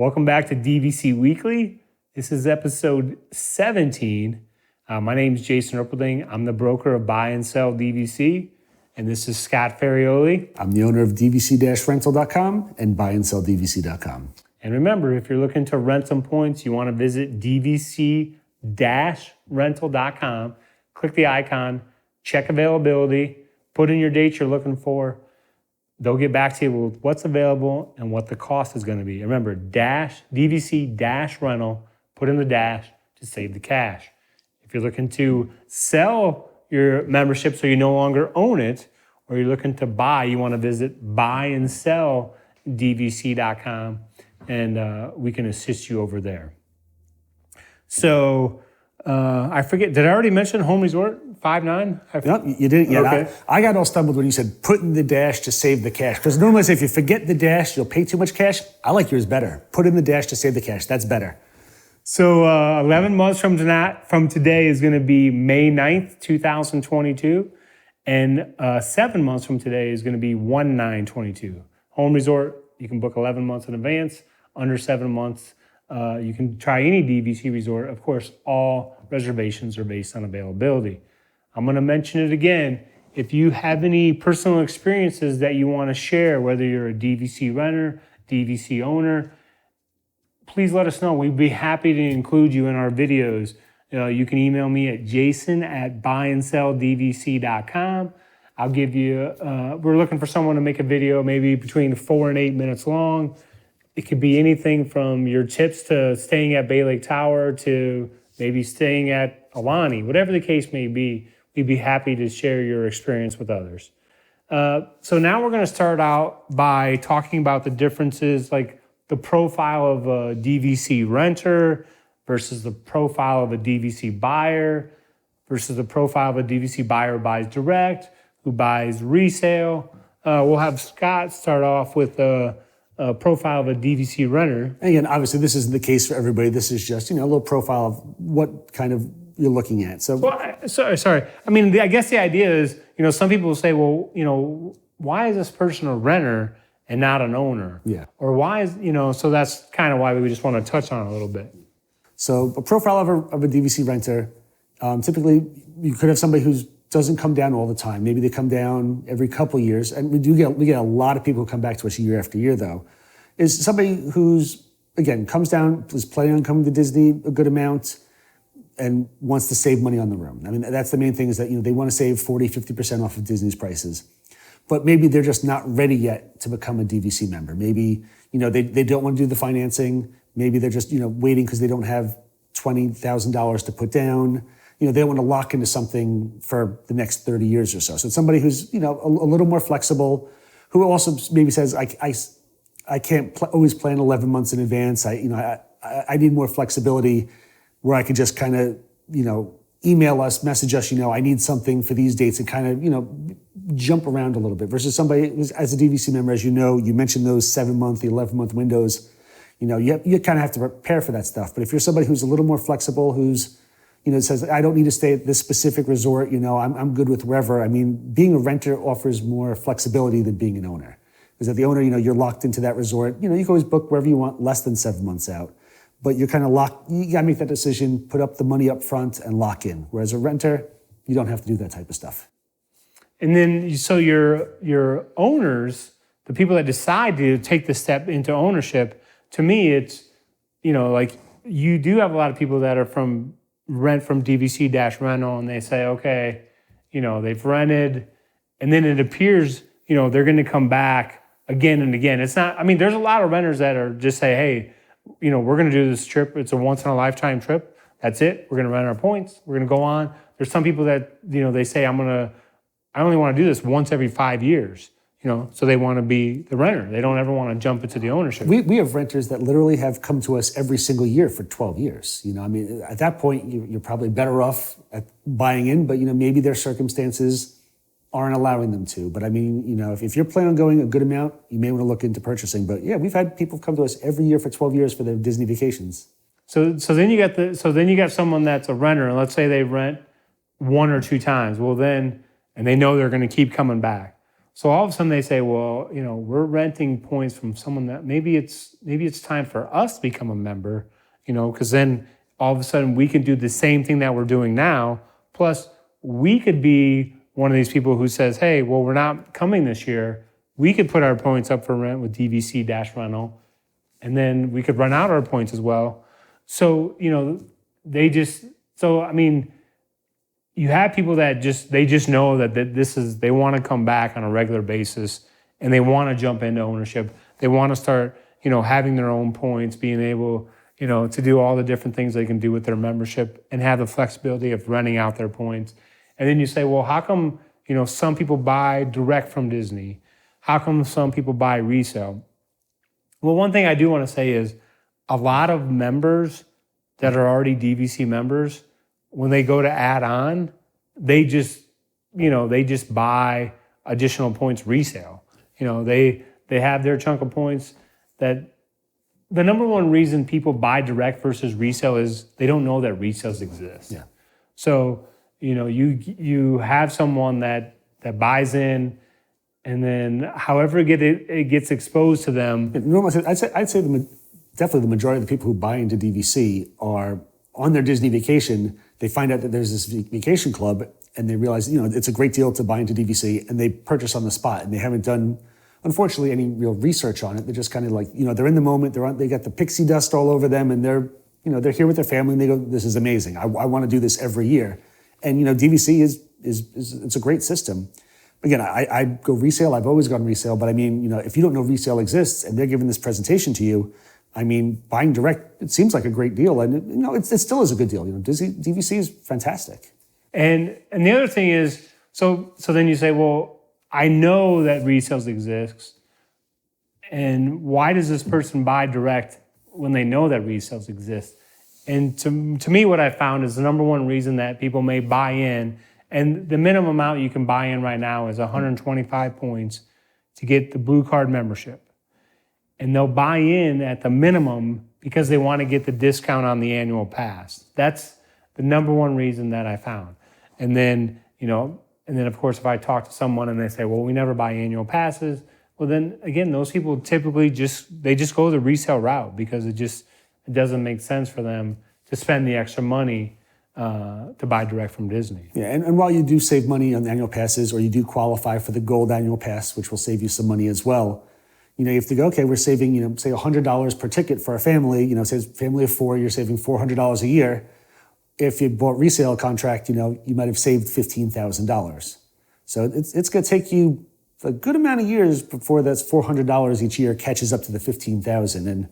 Welcome back to DVC Weekly. This is episode 17. My name is Jason Rippleding. I'm the broker of Buy and Sell DVC. And this is Scott Ferrioli. I'm the owner of DVC-Rental.com and Buy and Sell DVC.com. And remember, if you're looking to rent some points, you want to visit DVC-Rental.com. Click the icon, check availability, put in your dates you're looking for. They'll get back to you with what's available and what the cost is going to be. Remember, DVC-Rental, put in the dash to save the cash. If you're looking to sell your membership so you no longer own it, or you're looking to buy, you want to visit Buy and Sell DVC.com, and we can assist you over there. So I forget, did I already mention home resort 5.9? No, you didn't yet. Okay. I got all stumbled when you said put in the dash to save the cash. Because normally I say if you forget the dash, you'll pay too much cash. I like yours better. Put in the dash to save the cash. That's better. So 11 months from today is going to be May 9th, 2022. And 7 months from today is going to be 1/9/22. Home resort, you can book 11 months in advance. Under 7 months, you can try any DVC resort. Of course, all reservations are based on availability. I'm going to mention it again. If you have any personal experiences that you want to share, whether you're a DVC renter, DVC owner, please let us know. We'd be happy to include you in our videos. You can email me at jason@buyandsellDVC.com. I'll give you, we're looking for someone to make a video maybe between 4 and 8 minutes long. It could be anything from your tips to staying at Bay Lake Tower to maybe staying at Alani, whatever the case may be. We'd be happy to share your experience with others. So now we're going to start out by talking about the differences, like the profile of a DVC renter versus the profile of a DVC buyer versus the profile of a DVC buyer who buys direct, who buys resale. We'll have Scott start off with a profile of a DVC renter. And again, obviously, this isn't the case for everybody. This is just, a little profile of what kind of you're looking at. So, sorry. I mean, I guess the idea is, some people will say, well, why is this person a renter and not an owner? Yeah. Or why is, so that's kind of why we just want to touch on it a little bit. So a profile of a DVC renter, typically you could have somebody who doesn't come down all the time. Maybe they come down every couple of years. And we get a lot of people who come back to us year after year, though. Is somebody who's, again, comes down, is planning on coming to Disney a good amount, and wants to save money on the room. I mean, that's the main thing, is that they want to save 40, 50% off of Disney's prices. But maybe they're just not ready yet to become a DVC member. Maybe, they don't want to do the financing. Maybe they're just, waiting because they don't have $20,000 to put down. They don't want to lock into something for the next 30 years or so. So it's somebody who's, a little more flexible, who also maybe says, I can't always plan 11 months in advance. I need more flexibility where I could just kind of, email us, message us, I need something for these dates, and kind of, jump around a little bit, versus somebody who's, as a DVC member, as you mentioned those 7-month, the 11-month windows. You kind of have to prepare for that stuff. But if you're somebody who's a little more flexible, who's, says, I don't need to stay at this specific resort, I'm good with wherever. I mean, being a renter offers more flexibility than being an owner. Because at the owner, you're locked into that resort. You can always book wherever you want less than 7 months out. But you're kind of locked. You got to make that decision, put up the money up front, and lock in. Whereas a renter, you don't have to do that type of stuff. And then, so your owners, the people that decide to take the step into ownership, to me, it's, like you do have a lot of people that are from DVC-Rental, and they say, okay, they've rented, and then it appears, they're going to come back again and again. It's not, there's a lot of renters that are just say, hey, we're going to do this trip. It's a once in a lifetime trip. That's it. We're going to rent our points. We're going to go on. There's some people that, they say, I only want to do this once every 5 years, so they want to be the renter. They don't ever want to jump into the ownership. We have renters that literally have come to us every single year for 12 years. At that point, you're probably better off at buying in, but, maybe their circumstances aren't allowing them to. But if you're planning on going a good amount, you may want to look into purchasing. But yeah, we've had people come to us every year for 12 years for their Disney vacations. So then you got someone that's a renter, and let's say they rent 1 or 2 times. Well, then, and they know they're going to keep coming back. So all of a sudden they say, well, we're renting points from someone that maybe it's time for us to become a member, because then all of a sudden we can do the same thing that we're doing now. Plus, we could be one of these people who says, hey, well, we're not coming this year. We could put our points up for rent with DVC-Rental, and then we could run out our points as well. So, you have people that just know that they want to come back on a regular basis, and they want to jump into ownership. They want to start, having their own points, being able, to do all the different things they can do with their membership and have the flexibility of renting out their points. And then you say, well, how come, some people buy direct from Disney? How come some people buy resale? Well, one thing I do want to say is a lot of members that are already DVC members, when they go to add on, they just buy additional points resale. They have their chunk of points. That the number one reason people buy direct versus resale is they don't know that resales exist. Yeah. So, you have someone that buys in, and then however it gets exposed to them. Normally, I'd say definitely the majority of the people who buy into DVC are on their Disney vacation. They find out that there's this vacation club, and they realize, it's a great deal to buy into DVC, and they purchase on the spot, and they haven't done, unfortunately, any real research on it. They're just kind of like, they're in the moment. They got the pixie dust all over them, and they're here with their family, and they go, this is amazing. I want to do this every year. And, DVC is it's a great system. Again, I go resale. I've always gone resale, but if you don't know resale exists and they're giving this presentation to you, buying direct, it seems like a great deal, and it still is a good deal. DVC is fantastic. And the other thing is, so then you say, well, I know that resales exist, and why does this person buy direct when they know that resales exist? And to me, what I found is the number one reason that people may buy in, and the minimum amount you can buy in right now is 125 points to get the Blue Card membership. And they'll buy in at the minimum because they want to get the discount on the annual pass. That's the number one reason that I found. And then, of course, if I talk to someone and they say, well, we never buy annual passes, well, then again, those people typically just go the resale route because it doesn't make sense for them to spend the extra money to buy direct from Disney. Yeah, and while you do save money on the annual passes, or you do qualify for the gold annual pass, which will save you some money as well, you have to go, okay, we're saving, say $100 per ticket for a family, say it's a family of 4, you're saving $400 a year. If you bought resale contract, you might have saved $15,000. So it's going to take you a good amount of years before that's $400 each year catches up to the $15,000. And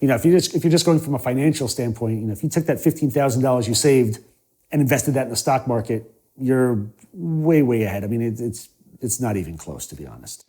if you're just going from a financial standpoint, if you took that $15,000 you saved and invested that in the stock market, you're way, way ahead. It's not even close, to be honest.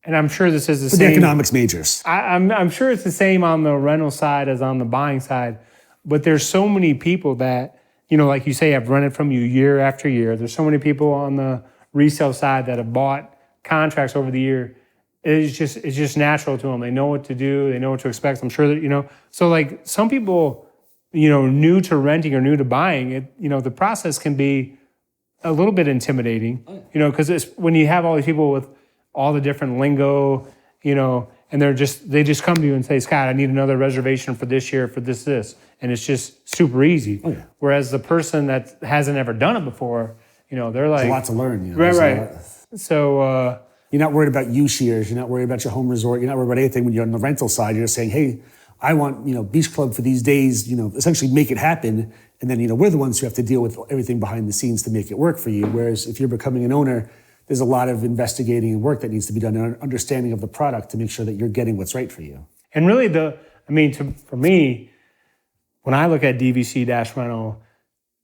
And I'm sure this is the For same. the economics majors. I'm sure it's the same on the rental side as on the buying side. But there's so many people that, like you say, have rented from you year after year. There's so many people on the resale side that have bought contracts over the year. It's just natural to them. They know what to do. They know what to expect. I'm sure that, so like some people, new to renting or new to buying, the process can be a little bit intimidating, because it's when you have all these people with all the different lingo, and they just come to you and say, Scott, I need another reservation for this year for this. And it's just super easy. Oh, yeah. Whereas the person that hasn't ever done it before, they're like... There's a lot to learn. Right. So... you're not worried about use years. You're not worried about your home resort. You're not worried about anything when you're on the rental side. You're just saying, hey, I want, beach club for these days, essentially make it happen. And then, we're the ones who have to deal with everything behind the scenes to make it work for you. Whereas if you're becoming an owner, there's a lot of investigating and work that needs to be done, and understanding of the product to make sure that you're getting what's right for you. And really for me, when I look at DVC-Rental,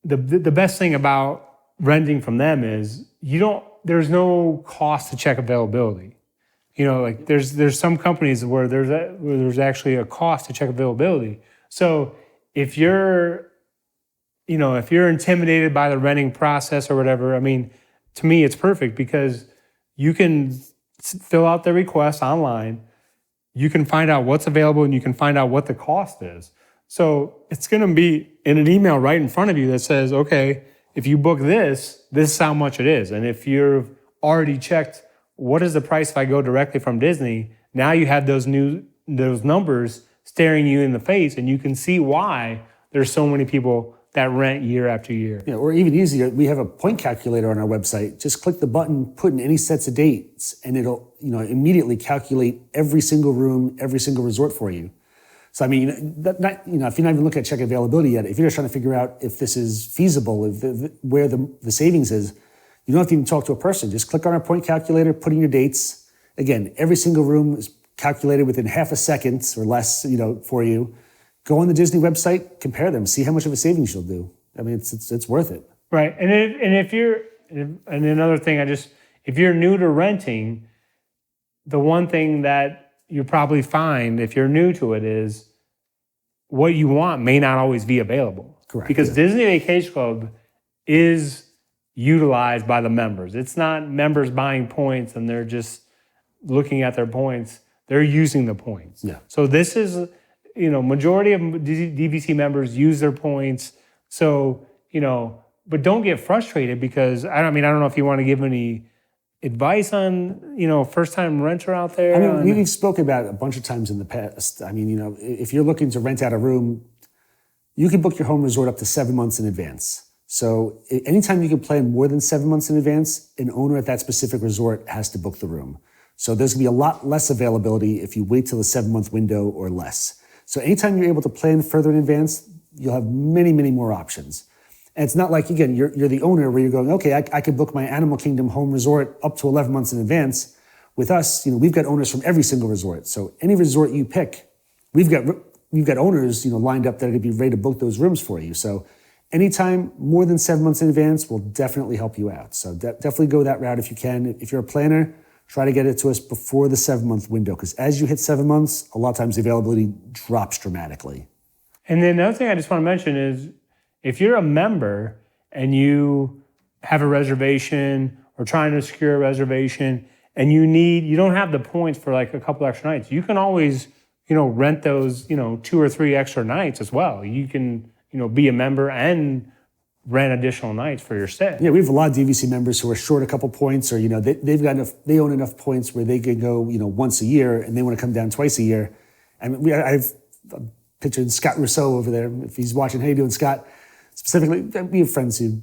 the best thing about renting from them is there's no cost to check availability. Like there's some companies where there's actually a cost to check availability. So if you're intimidated by the renting process or whatever, to me it's perfect because you can fill out the request online, you can find out what's available, and you can find out what the cost is. So it's going to be in an email right in front of you that says, okay, if you book this is how much it is. And if you've already checked what is the price if I go directly from Disney. Now you have those numbers staring you in the face, and you can see why there's so many people that rent year after year. Yeah, or even easier, we have a point calculator on our website. Just click the button, put in any sets of dates, and it'll immediately calculate every single room, every single resort for you. So I mean, if you're not even looking at check availability yet, if you're just trying to figure out if this is feasible, where the savings is, you don't have to even talk to a person. Just click on our point calculator, put in your dates. Again, every single room is calculated within half a second or less, for you. Go on the Disney website, compare them, see how much of a savings you'll do. I mean, it's worth it. Right, and another thing, if you're new to renting, the one thing that you probably find if you're new to it is what you want may not always be available. Correct. Because Disney Vacation Club is utilized by the members. It's not members buying points and they're just looking at their points. They're using the points. Yeah. So this is, majority of DVC members use their points. So, but don't get frustrated because, I don't know if you want to give any advice on, first-time renter out there. I mean, we've spoken about it a bunch of times in the past. I mean, if you're looking to rent out a room, you can book your home resort up to 7 months in advance. So anytime you can plan more than 7 months in advance, an owner at that specific resort has to book the room. So there's gonna be a lot less availability if you wait till the 7-month window or less. So anytime you're able to plan further in advance, you'll have many, many more options. And it's not like, again, you're the owner where you're going, okay, I could book my Animal Kingdom home resort up to 11 months in advance. With us, we've got owners from every single resort. So any resort you pick, we've got owners, lined up that are gonna be ready to book those rooms for you. So anytime more than 7 months in advance will definitely help you out. So definitely go that route if you can. If you're a planner, try to get it to us before the 7-month window, because as you hit 7 months, a lot of times the availability drops dramatically. And then the other thing I just want to mention is if you're a member and you have a reservation or trying to secure a reservation and you don't have the points for like a couple extra nights, you can always, rent those, 2 or 3 extra nights as well. You can, be a member and rent additional nights for your stay. Yeah, we have a lot of DVC members who are short a couple points, or they own enough points where they can go once a year, and they want to come down twice a year. And I've pictured Scott Rousseau over there. If he's watching, how you doing, Scott? Specifically, we have friends who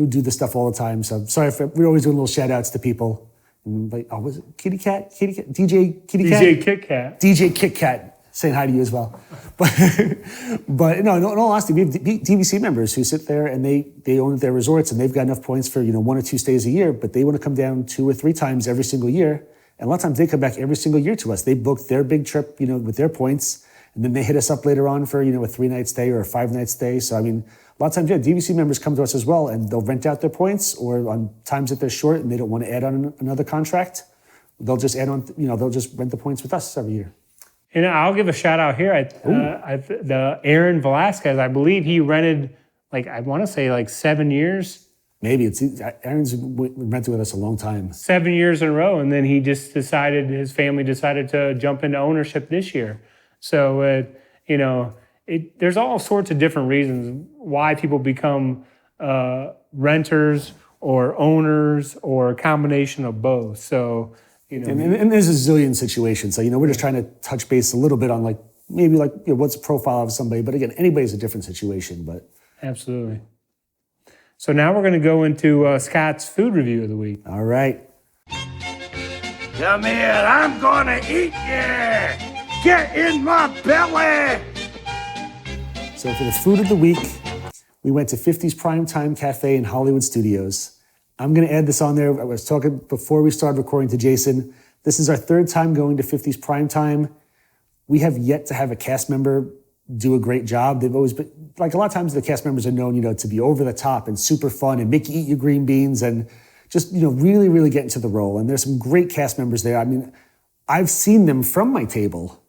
do this stuff all the time. So sorry we're always doing little shout outs to people. And like, was it Kitty Cat, DJ Kitty Cat, DJ Kit Kat, DJ Kit Kat. Saying hi to you as well. But no, in all honesty, we have DVC members who sit there and they own their resorts and they've got enough points for 1 or 2 stays a year, but they want to come down 2 or 3 times every single year. And a lot of times they come back every single year to us. They book their big trip, with their points, and then they hit us up later on for, a 3-night stay or a 5-night stay. So I mean, a lot of times, DVC members come to us as well, and they'll rent out their points, or on times that they're short and they don't want to add on another contract, they'll just add on, they'll just rent the points with us every year. And I'll give a shout out here. The Aaron Velasquez, I believe he rented, I want to say 7 years. Maybe Aaron's rented with us a long time. 7 years in a row. And then he just his family decided to jump into ownership this year. So, there's all sorts of different reasons why people become renters or owners or a combination of both. So, And there's a zillion situations. So, we're just trying to touch base a little bit on what's the profile of somebody. But again, anybody's a different situation. But absolutely. So now we're going to go into Scott's food review of the week. All right. Come here, I'm going to eat you. Get in my belly. So for the food of the week, we went to 50's Primetime Cafe in Hollywood Studios. I'm going to add this on there. I was talking before we started recording to Jason. This is our 3rd time going to 50's Primetime. We have yet to have a cast member do a great job. They've always been, a lot of times the cast members are known, to be over the top and super fun and make you eat your green beans and just, really, really get into the role. And there's some great cast members there. I mean, I've seen them from my table.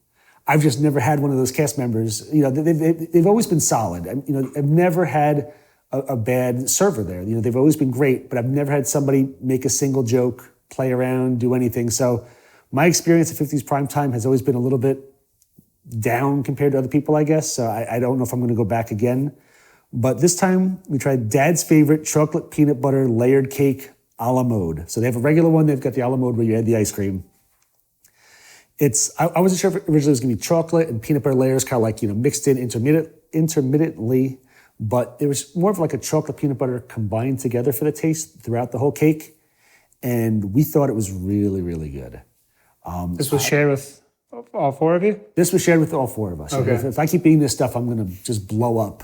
I've just never had one of those cast members. They've always been solid. I've never had a bad server there. They've always been great, but I've never had somebody make a single joke, play around, do anything. So my experience at 50's Primetime has always been a little bit down compared to other people, I guess. So I don't know if I'm going to go back again. But this time we tried Dad's favorite chocolate peanut butter layered cake a la mode. So they have a regular one. They've got the a la mode where you add the ice cream. I wasn't sure if it originally was going to be chocolate and peanut butter layers, kind of like, mixed in intermittently, but it was more of like a chocolate peanut butter combined together for the taste throughout the whole cake. And we thought it was really, really good. This was shared with all four of you? This was shared with all four of us. Okay. If I keep eating this stuff, I'm going to just blow up.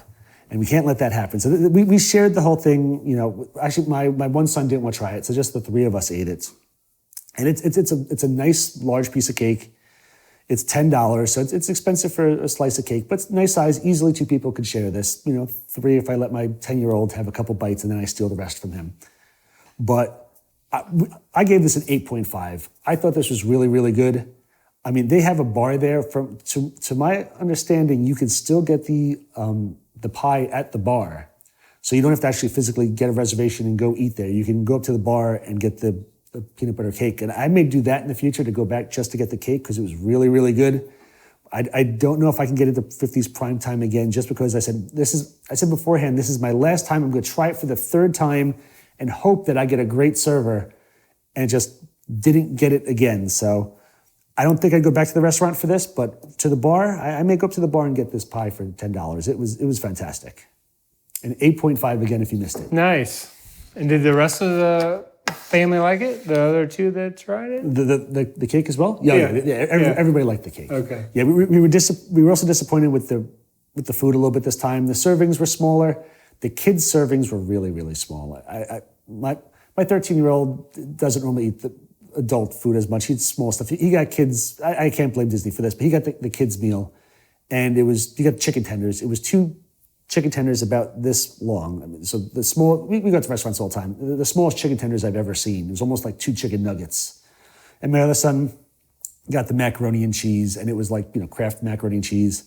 And we can't let that happen. So we shared the whole thing. Actually, my one son didn't want to try it, so just the three of us ate it. And it's a nice large piece of cake. It's $10, so it's expensive for a slice of cake, but it's nice size. Easily two people could share this. Three if I let my 10-year-old have a couple bites and then I steal the rest from him. But I gave this an 8.5. I thought this was really, really good. I mean, they have a bar there. To my understanding, you can still get the pie at the bar. So you don't have to actually physically get a reservation and go eat there. You can go up to the bar and get the peanut butter cake. And I may do that in the future to go back just to get the cake because it was really, really good. I don't know if I can get it to 50s prime time again just because I said beforehand, this is my last time. I'm going to try it for the third time and hope that I get a great server, and just didn't get it again. So I don't think I'd go back to the restaurant for this, but to the bar, I may go up to the bar and get this pie for $10. It was fantastic. And 8.5 again if you missed it. Nice. And did the rest of the family like it? The other two that tried it? The cake as well? Yeah. Everybody liked the cake. Okay. Yeah, we were also disappointed with the food a little bit this time. The servings were smaller. The kids' servings were really, really small. My 13-year-old doesn't normally eat the adult food as much. He eats small stuff. He got kids. I can't blame Disney for this, but he got the kids' meal, and he got chicken tenders. It was 2 chicken tenders about this long. I mean, so the small, we go to restaurants all the time. The smallest chicken tenders I've ever seen. It was almost like 2 chicken nuggets. And my other son got the macaroni and cheese, and it was like, Kraft macaroni and cheese.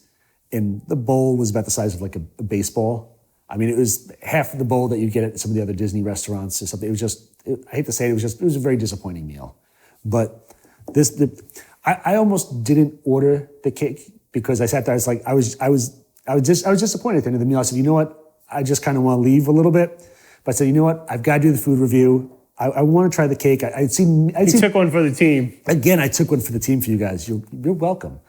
And the bowl was about the size of like a baseball. I mean, it was half of the bowl that you get at some of the other Disney restaurants or something. It was I hate to say it, it was a very disappointing meal. But I almost didn't order the cake because I sat there, I was disappointed at the end of the meal. I said, you know what? I just kind of want to leave a little bit. But I said, you know what? I've got to do the food rewiew. I want to try the cake. You took one for the team. Again, I took one for the team for you guys. You're welcome.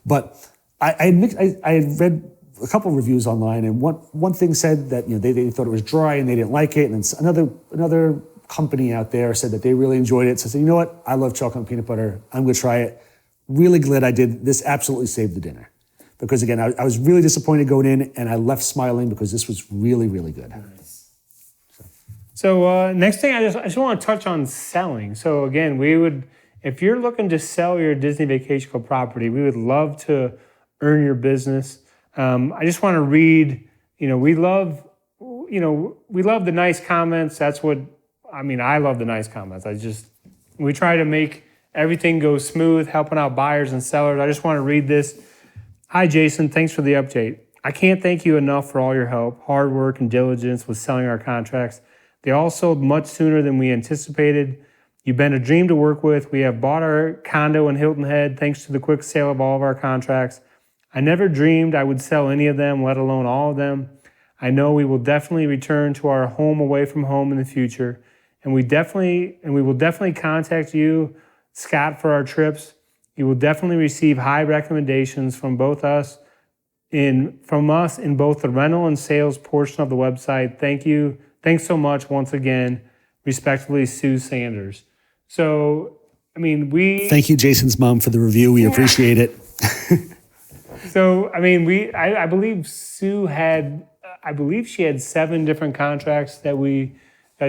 But I had read a couple of reviews online, and one thing said that they thought it was dry and they didn't like it, and then another company out there said that they really enjoyed it. So I said, you know what? I love chocolate and peanut butter. I'm going to try it. Really glad I did. This absolutely saved the dinner. Because again, I was really disappointed going in, and I left smiling because this was really, really good. So next thing, I just want to touch on selling. So again, if you're looking to sell your Disney Vacation Club property, we would love to earn your business. I just want to read. We love the nice comments. That's what I love the nice comments. We try to make everything go smooth, helping out buyers and sellers. I just want to read this. Hi, Jason. Thanks for the update. I can't thank you enough for all your help, hard work, and diligence with selling our contracts. They all sold much sooner than we anticipated. You've been a dream to work with. We have bought our condo in Hilton Head thanks to the quick sale of all of our contracts. I never dreamed I would sell any of them, let alone all of them. I know we will definitely return to our home away from home in the future, and we will definitely contact you, Scott, for our trips. You will definitely receive high recommendations from us in both the rental and sales portion of the website. Thank you. Thanks so much once again. Respectfully, Sue Sanders. So, Thank you, Jason's mom, for the review. We appreciate it. So, I believe Sue had, she had 7 different contracts that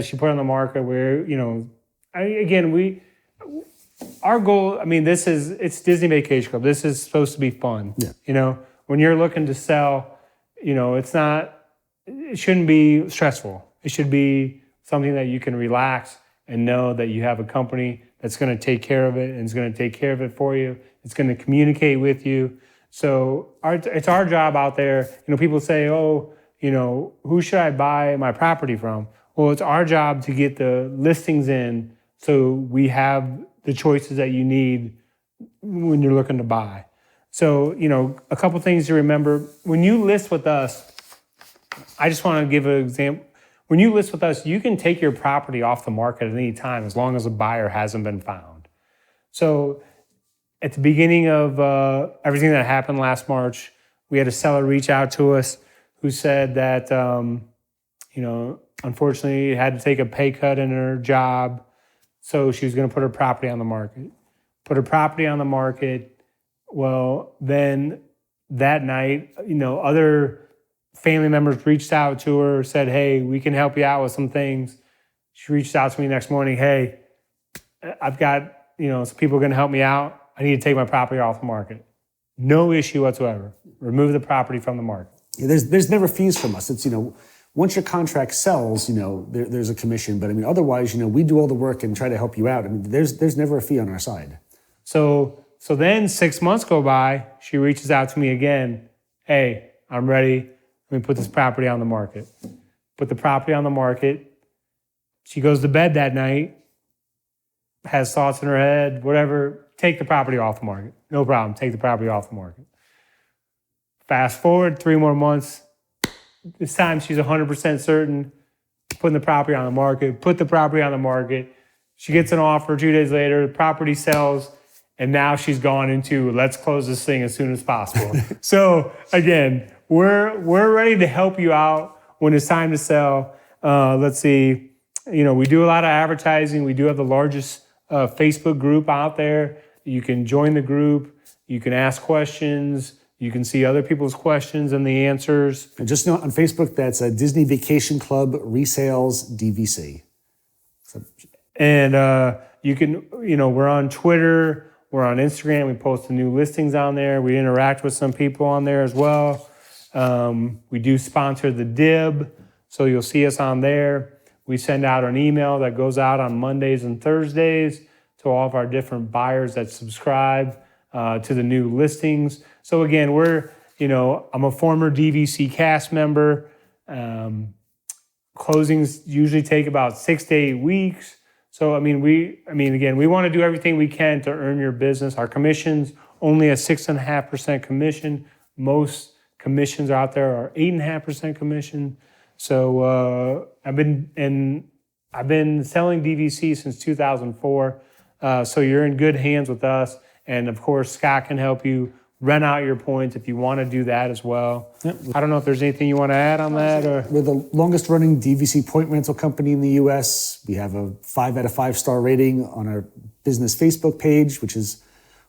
she put on the market where, our goal, it's Disney Vacation Club. This is supposed to be fun. Yeah. When you're looking to sell, it shouldn't be stressful. It should be something that you can relax and know that you have a company that's going to take care of it and is going to take care of it for you. It's going to communicate with you. So it's our job out there. People say, who should I buy my property from? Well, it's our job to get the listings in so we have the choices that you need when you're looking to buy. So, a couple things to remember. When you list with us, I just want to give an example. when you list with us, you can take your property off the market at any time as long as a buyer hasn't been found. So at the beginning of everything that happened last March, we had a seller reach out to us who said that, unfortunately had to take a pay cut in her job. So she was going to put her property on the market. Put her property on the market. Well, then that night, other family members reached out to her, said, hey, we can help you out with some things. She reached out to me next morning, hey, I've got, some people are going to help me out. I need to take my property off the market. No issue whatsoever. Remove the property from the market. Yeah, there's never fees from us. It's, once your contract sells, there's a commission. But otherwise, we do all the work and try to help you out. There's never a fee on our side. So then 6 months go by, she reaches out to me again. Hey, I'm ready. Let me put this property on the market. Put the property on the market. She goes to bed that night, has thoughts in her head, whatever, take the property off the market. No problem, take the property off the market. Fast forward 3 more months. This time she's 100% certain, putting the property on the market, put the property on the market. She gets an offer 2 days later, the property sells, and now she's gone into, let's close this thing as soon as possible. So again, we're ready to help you out when it's time to sell. Let's see, we do a lot of advertising. We do have the largest Facebook group out there. You can join the group. You can ask questions. You can see other people's questions and the answers. And just on Facebook, that's a Disney Vacation Club Resales DVC. And you can, we're on Twitter. We're on Instagram. We post the new listings on there. We interact with some people on there as well. We do sponsor the DIB, so you'll see us on there. We send out an email that goes out on Mondays and Thursdays to all of our different buyers that subscribe to the new listings. So again, I'm a former DVC cast member. Closings usually take about 6 to 8 weeks. So again, we want to do everything we can to earn your business. Our commission's only a 6.5% commission. Most commissions out there are 8.5% commission. So I've been selling DVC since 2004. So you're in good hands with us. And of course, Scott can help you rent out your points if you want to do that as well. Yep. I don't know if there's anything you want to add on that. Or we're the longest running DVC point rental company in the US. We have a 5 out of 5 star rating on our business Facebook page, which is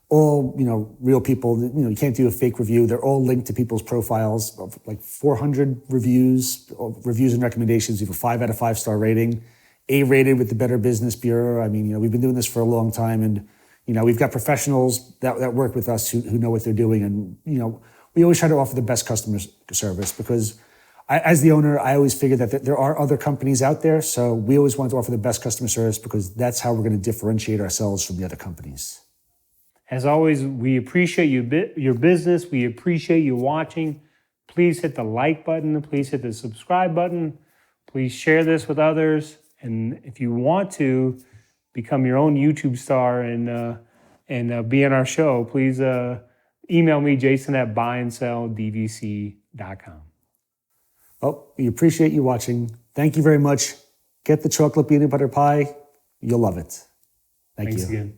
all, real people. You can't do a fake review. They're all linked to people's profiles, like 400 reviews and recommendations. We have a 5 out of 5 star rating, A-rated with the Better Business Bureau. We've been doing this for a long time, and we've got professionals that work with us who know what they're doing. And, we always try to offer the best customer service because as the owner, I always figure that there are other companies out there. So we always want to offer the best customer service because that's how we're going to differentiate ourselves from the other companies. As always, we appreciate your business. We appreciate you watching. Please hit the like button. Please hit the subscribe button. Please share this with others. And if you want to become your own YouTube star and be in our show, please email me, Jason, at buyandselldvc.com. Well, we appreciate you watching. Thank you very much. Get the chocolate peanut butter pie. You'll love it. Thanks again.